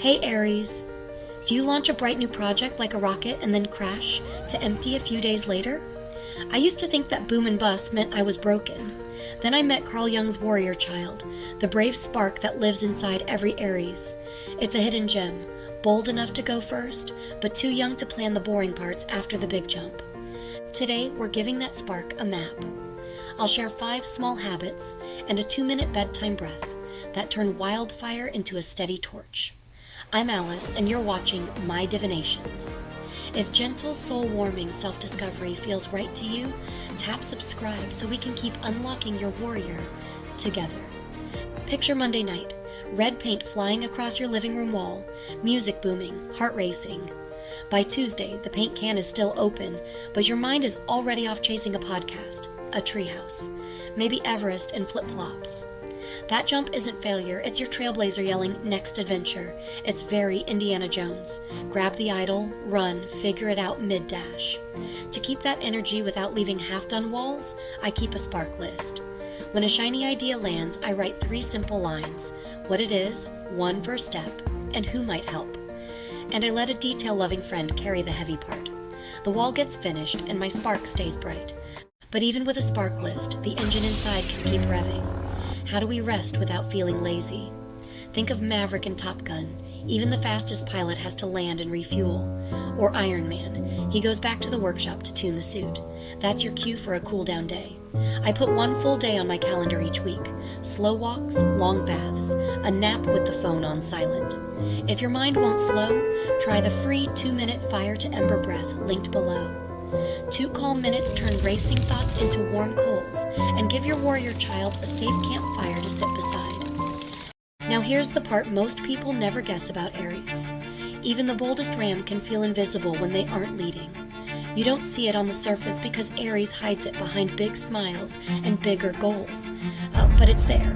Hey Aries, do you launch a bright new project like a rocket and then crash to empty a few days later? I used to think that boom and bust meant I was broken. Then I met Carl Jung's warrior child, the brave spark that lives inside every Aries. It's a hidden gem, bold enough to go first, but too young to plan the boring parts after the big jump. Today, we're giving that spark a map. I'll share 5 small habits and a 2-minute bedtime breath that turn wildfire into a steady torch. I'm Alice, and you're watching My Divinations. If gentle, soul-warming self-discovery feels right to you, tap subscribe so we can keep unlocking your warrior together. Picture Monday night, red paint flying across your living room wall, music booming, heart racing. By Tuesday, the paint can is still open, but your mind is already off chasing a podcast, a treehouse, maybe Everest and flip-flops. That jump isn't failure, it's your trailblazer yelling, next adventure. It's very Indiana Jones. Grab the idol, run, figure it out mid-dash. To keep that energy without leaving half-done walls, I keep a spark list. When a shiny idea lands, I write 3 simple lines. What it is, 1 first step, and who might help. And I let a detail-loving friend carry the heavy part. The wall gets finished, and my spark stays bright. But even with a spark list, the engine inside can keep revving. How do we rest without feeling lazy? Think of Maverick and Top Gun. Even the fastest pilot has to land and refuel. Or Iron Man. He goes back to the workshop to tune the suit. That's your cue for a cool-down day. I put 1 full day on my calendar each week. Slow walks, long baths, a nap with the phone on silent. If your mind won't slow, try the free 2-minute fire to ember breath linked below. 2 calm minutes turn racing thoughts into warm coals and give your warrior child a safe campfire to sit beside. Now here's the part most people never guess about Aries. Even the boldest ram can feel invisible when they aren't leading. You don't see it on the surface because Aries hides it behind big smiles and bigger goals. But it's there.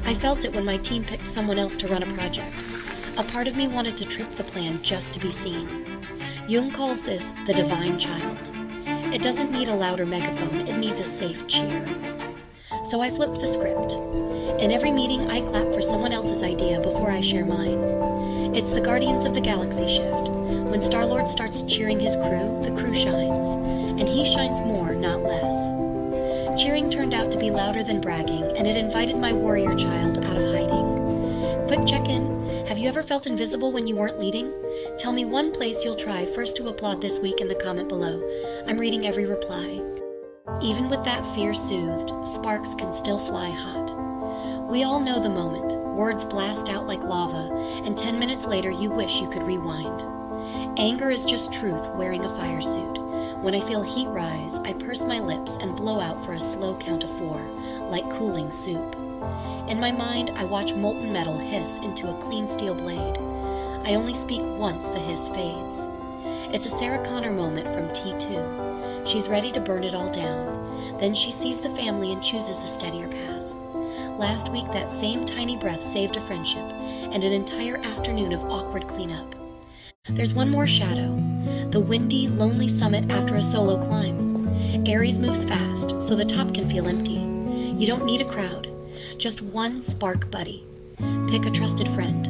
I felt it when my team picked someone else to run a project. A part of me wanted to trip the plan just to be seen. Jung calls this the divine child. It doesn't need a louder megaphone, it needs a safe cheer. So I flipped the script. In every meeting, I clap for someone else's idea before I share mine. It's the Guardians of the Galaxy shift. When Star-Lord starts cheering his crew, the crew shines. And he shines more, not less. Cheering turned out to be louder than bragging, and it invited my warrior child out of hiding. Quick check-in. Have you ever felt invisible when you weren't leading? Tell me one place you'll try first to applaud this week in the comment below. I'm reading every reply. Even with that fear soothed, sparks can still fly hot. We all know the moment. Words blast out like lava, and 10 minutes later you wish you could rewind. Anger is just truth wearing a fire suit. When I feel heat rise, I purse my lips and blow out for a slow count of 4, like cooling soup. In my mind, I watch molten metal hiss into a clean steel blade. I only speak once the hiss fades. It's a Sarah Connor moment from T2. She's ready to burn it all down. Then she sees the family and chooses a steadier path. Last week, that same tiny breath saved a friendship and an entire afternoon of awkward cleanup. There's one more shadow, the windy, lonely summit after a solo climb. Aries moves fast, so the top can feel empty. You don't need a crowd. Just one spark buddy. Pick a trusted friend.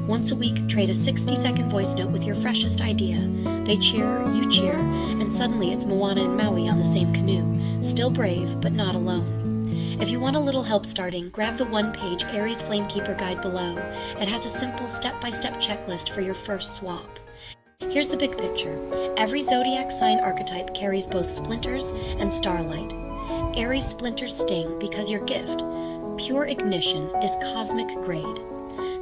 Once a week, trade a 60-second voice note with your freshest idea. They cheer, you cheer, and suddenly it's Moana and Maui on the same canoe. Still brave, but not alone. If you want a little help starting, grab the 1-page Aries Flamekeeper guide below. It has a simple step-by-step checklist for your first swap. Here's the big picture. Every zodiac sign archetype carries both splinters and starlight. Aries splinters sting because your gift, pure ignition, is cosmic grade.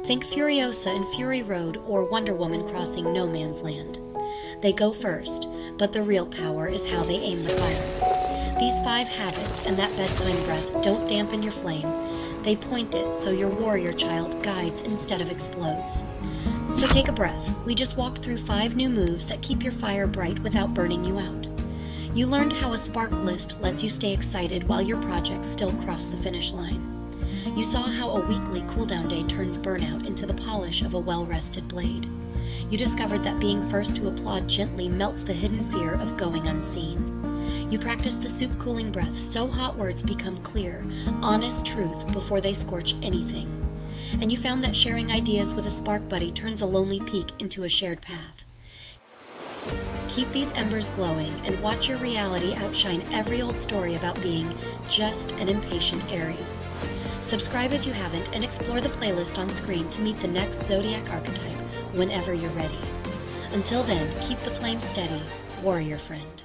Think Furiosa in Fury Road or Wonder Woman crossing no man's land. They go first, but the real power is how they aim the fire. These 5 habits and that bedtime breath don't dampen your flame. They point it so your warrior child guides instead of explodes. So take a breath. We just walked through 5 new moves that keep your fire bright without burning you out. You learned how a spark list lets you stay excited while your projects still cross the finish line. You saw how a weekly cooldown day turns burnout into the polish of a well-rested blade. You discovered that being first to applaud gently melts the hidden fear of going unseen. You practiced the soup cooling breath so hot words become clear, honest truth before they scorch anything. and you found that sharing ideas with a spark buddy turns a lonely peak into a shared path. Keep these embers glowing and watch your reality outshine every old story about being just an impatient Aries. Subscribe if you haven't, and explore the playlist on screen to meet the next zodiac archetype whenever you're ready. Until then, keep the flame steady, warrior friend.